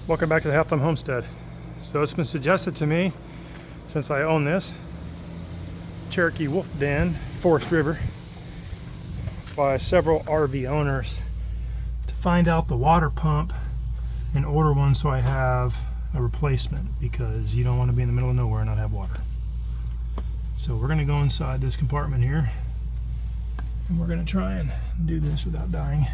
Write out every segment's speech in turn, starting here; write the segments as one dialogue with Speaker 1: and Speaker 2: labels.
Speaker 1: Welcome back to the Half Thumb Homestead. So it's been suggested to me, since I own this Cherokee wolf den, Forest River, by several RV owners, to find out the water pump and order one so I have a replacement, because you don't want to be in the middle of nowhere and not have water. So we're going to go inside this compartment here and we're going to try and do this without dying.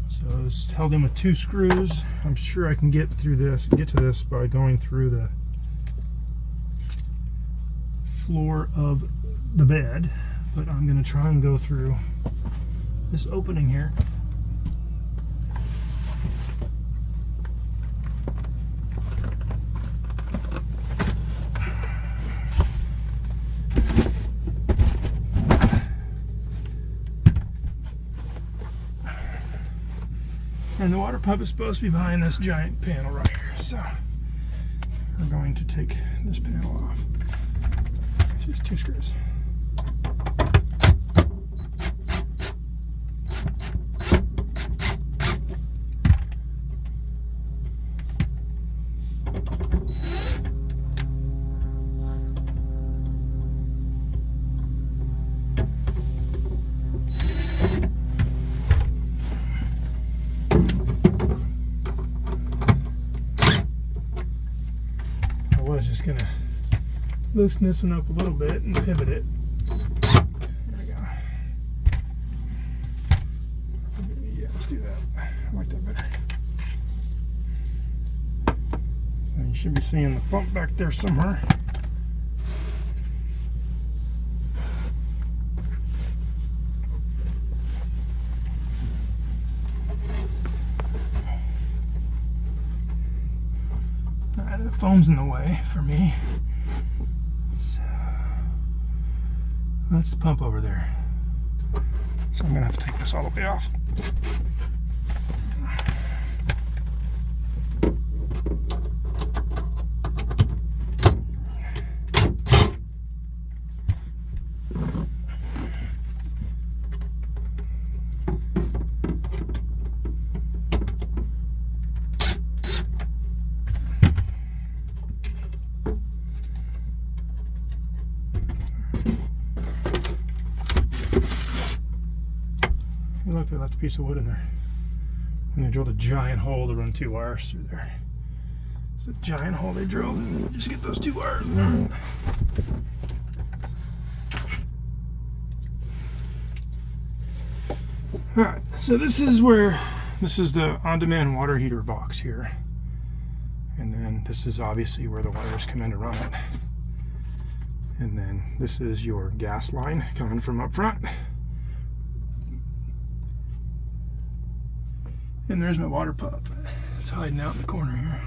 Speaker 1: So it's held in with 2 screws. I'm sure I can get to this by going through the floor of the bed, but I'm going to try and go through this opening here. And the water pump is supposed to be behind this giant panel right here. So we're going to take this panel off. Just 2 screws. I was just gonna loosen this one up a little bit and pivot it. There we go. Yeah, let's do that. I like that better. So you should be seeing the pump back there somewhere. The foam's in the way for me. So that's the pump over there. So I'm gonna have to take this all the way off. Look, they left a piece of wood in there. And they drilled a giant hole to run 2 wires through there. It's a giant hole they drilled. Just get those 2 wires. Alright, so this is the on-demand water heater box here. And then this is obviously where the wires come in to run it. And then this is your gas line coming from up front. And there's my water pump. It's hiding out in the corner here.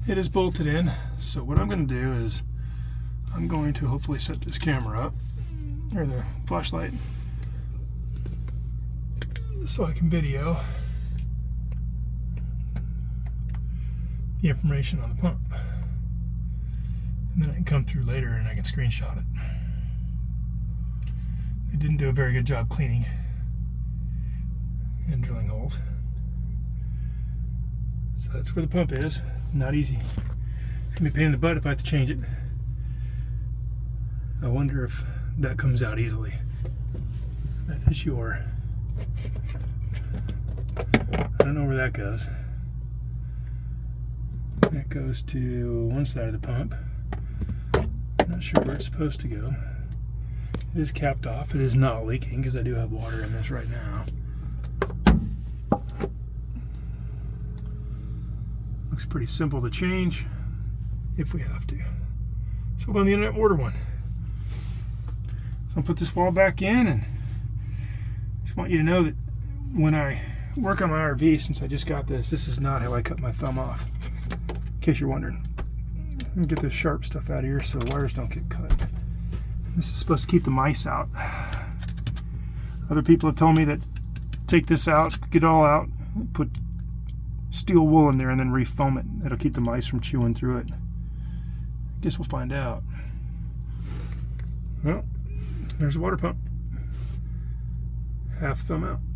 Speaker 1: It is bolted in. So what I'm going to do is I'm going to hopefully set this camera up, or the flashlight, so I can video the information on the pump. And then I can come through later and I can screenshot it. They didn't do a very good job cleaning and drilling holes. So that's where the pump is. Not easy. It's gonna be a pain in the butt if I have to change it. I wonder if that comes out easily. That is your... I don't know where that goes. That goes to one side of the pump. I'm not sure where it's supposed to go. It is capped off. It is not leaking because I do have water in this right now. Looks pretty simple to change if we have to. So we'll go on the internet and order one. So I'll put this wall back in, and just want you to know that when I work on my RV, since I just got this is not how I cut my thumb off, in case you're wondering. Let me get this sharp stuff out of here so the wires don't get cut. This is supposed to keep the mice out. Other people have told me that take this out, get it all out, put steel wool in there and then refoam it. It'll keep the mice from chewing through it. I guess we'll find out. Well, there's the water pump. half thumb out.